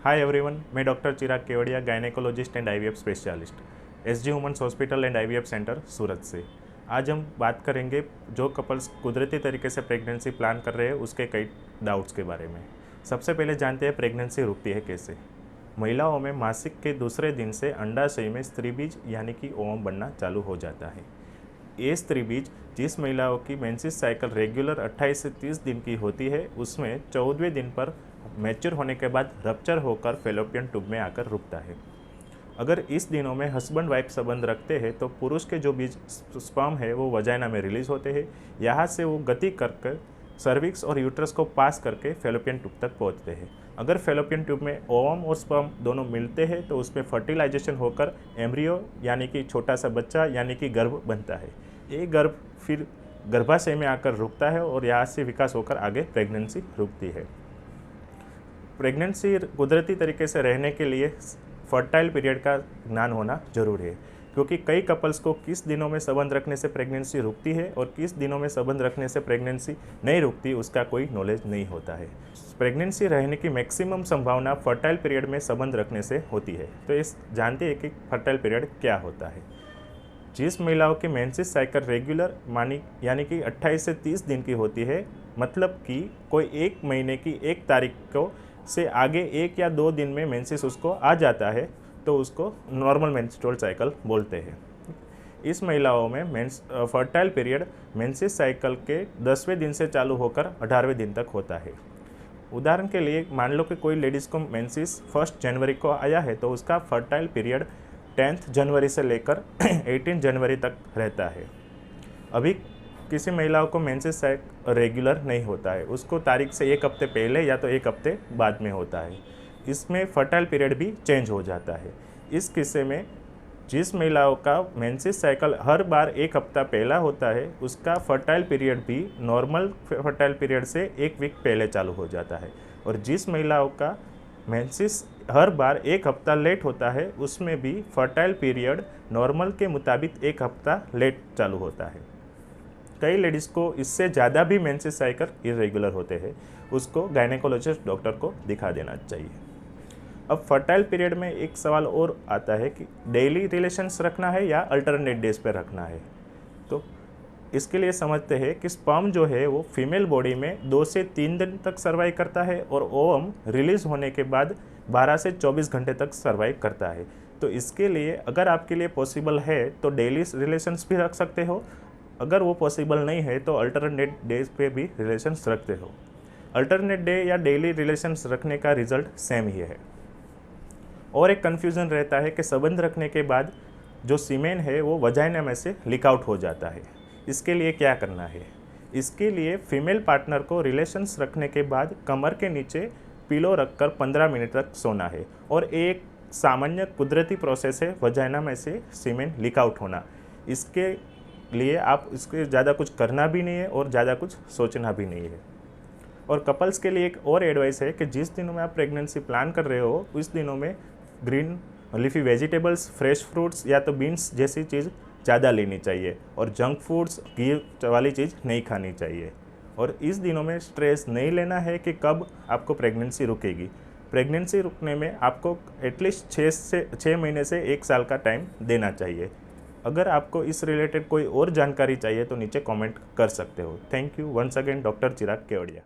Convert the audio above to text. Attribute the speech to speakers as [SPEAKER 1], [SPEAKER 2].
[SPEAKER 1] हाय everyone, मैं doctor Chirag Kevadiya, gynaecologist and IVF specialist, SG women's hospital and IVF centre Surat से। आज हम बात करेंगे जो कपल्स कुदरती तरीके से प्रेगनेंसी प्लान कर रहे हैं उसके कई डाउट्स के बारे में। सबसे पहले जानते हैं प्रेगनेंसी रुकती है कैसे। महिलाओं में मासिक के दूसरे दिन से अंडाशय में स्त्रीबीज यानी कि ओवम बनना चालू हो जाता है। ये स्त्रीबीज जिस महिलाओं की मेंसेस साइकिल रेगुलर 28 से 30 दिन की होती है उसमें 14वें दिन पर मैच्योर होने के बाद रप्चर होकर फेलोपियन ट्यूब में आकर रुकता है। अगर इस दिनों में हस्बैंड वाइफ संबंध रखते हैं तो पुरुष के जो बीज स्पर्म है वो वजाइना में रिलीज होते हैं। यहाँ से वो गति करके सर्विक्स और यूट्रस को पास करके फेलोपियन ट्यूब तक पहुँचते हैं। अगर फेलोपियन ट्यूब में ओवम और स्पर्म दोनों मिलते हैं तो उसमें फर्टिलाइजेशन होकर एम्ब्रियो यानी कि छोटा सा बच्चा यानी कि गर्भ बनता है। ये गर्भ फिर गर्भाशय में आकर रुकता है और यहाँ से विकास होकर आगे प्रेगनेंसी रुकती है। प्रेगनेंसी कुदरती तरीके से रहने के लिए फर्टाइल पीरियड का ज्ञान होना जरूरी है, क्योंकि कई कपल्स को किस दिनों में संबंध रखने से प्रेगनेंसी रुकती है और किस दिनों में संबंध रखने से प्रेगनेंसी नहीं रुकती उसका कोई नॉलेज नहीं होता है। प्रेगनेंसी रहने की मैक्सिमम संभावना फर्टाइल पीरियड में संबंध रखने से होती है। तो इस जानते हैं कि फर्टाइल पीरियड क्या होता है। जिस महिलाओं की मेंसेस साइकिल रेगुलर यानी कि 28 से 30 दिन की होती है, मतलब कि कोई एक महीने की 1 तारीख को से आगे 1 या 2 दिन में मेंसेस उसको आ जाता है तो उसको नॉर्मल मेंस्ट्रुअल साइकिल बोलते हैं। इस महिलाओं में फर्टाइल पीरियड मेंसेस साइकिल के 10वें दिन से चालू होकर 18वें दिन तक होता है। उदाहरण के लिए मान लो कि कोई लेडीज़ को मेंसेस 1 जनवरी को आया है तो उसका फर्टाइल पीरियड 10 जनवरी से लेकर 18 जनवरी तक रहता है। अभी किसी महिलाओं को मेंसेस साइकिल रेगुलर नहीं होता है, उसको तारीख से 1 हफ्ते पहले या तो 1 हफ्ते बाद में होता है। इसमें फर्टाइल पीरियड भी चेंज हो जाता है। इस किस्से में जिस महिलाओं का मेंसेस साइकिल हर बार 1 हफ्ता पहला होता है उसका फर्टाइल पीरियड भी नॉर्मल फर्टाइल पीरियड से 1 वीक पहले चालू हो जाता है, और जिस महिलाओं का मेंसेस हर बार 1 हफ्ता लेट होता है उसमें भी फर्टाइल पीरियड नॉर्मल के मुताबिक 1 हफ्ता लेट चालू होता है। कई लेडीज़ को इससे ज़्यादा भी मेंसेस साइकिल इरेगुलर होते हैं, उसको गायनेकोलॉजिस्ट डॉक्टर को दिखा देना चाहिए। अब फर्टाइल पीरियड में एक सवाल और आता है कि डेली रिलेशंस रखना है या अल्टरनेट डेज पे रखना है। तो इसके लिए समझते हैं कि स्पर्म जो है वो फीमेल बॉडी में 2 से 3 दिन तक सर्वाइव करता है और ओवम रिलीज होने के बाद 12 से 24 घंटे तक सर्वाइव करता है। तो इसके लिए अगर आपके लिए पॉसिबल है तो डेली रिलेशंस भी रख सकते हो, अगर वो पॉसिबल नहीं है तो अल्टरनेट डेज पे भी रिलेशंस रखते हो। अल्टरनेट डे या डेली रिलेशंस रखने का रिजल्ट सेम ही है। और एक कन्फ्यूज़न रहता है कि संबंध रखने के बाद जो सीमेन है वो वजाइना में से लीक आउट हो जाता है। इसके लिए क्या करना है? इसके लिए फीमेल पार्टनर को रिलेशंस रखने के बाद कमर के नीचे पिलो रखकर 15 मिनट तक सोना है, और एक सामान्य कुदरती प्रोसेस है वजाइना में से सीमेन लीक आउट होना। इसके लिए आप इसके ज़्यादा कुछ करना भी नहीं है और ज़्यादा कुछ सोचना भी नहीं है। और कपल्स के लिए एक और एडवाइस है कि जिस दिनों में आप प्रेगनेंसी प्लान कर रहे हो उस दिनों में green leafy vegetables, fresh fruits या तो बीन्स जैसी चीज़ ज़्यादा लेनी चाहिए, और जंक फूड्स, घी वाली चीज़ नहीं खानी चाहिए। और इस दिनों में स्ट्रेस नहीं लेना है कि कब आपको प्रेगनेंसी रुकेगी। प्रेगनेंसी रुकने में आपको एटलीस्ट 6 महीने से 1 साल का टाइम देना चाहिए। अगर आपको इस रिलेटेड कोई और जानकारी चाहिए तो नीचे कमेंट कर सकते हो। Thank you once again, doctor Chirag Kevadia.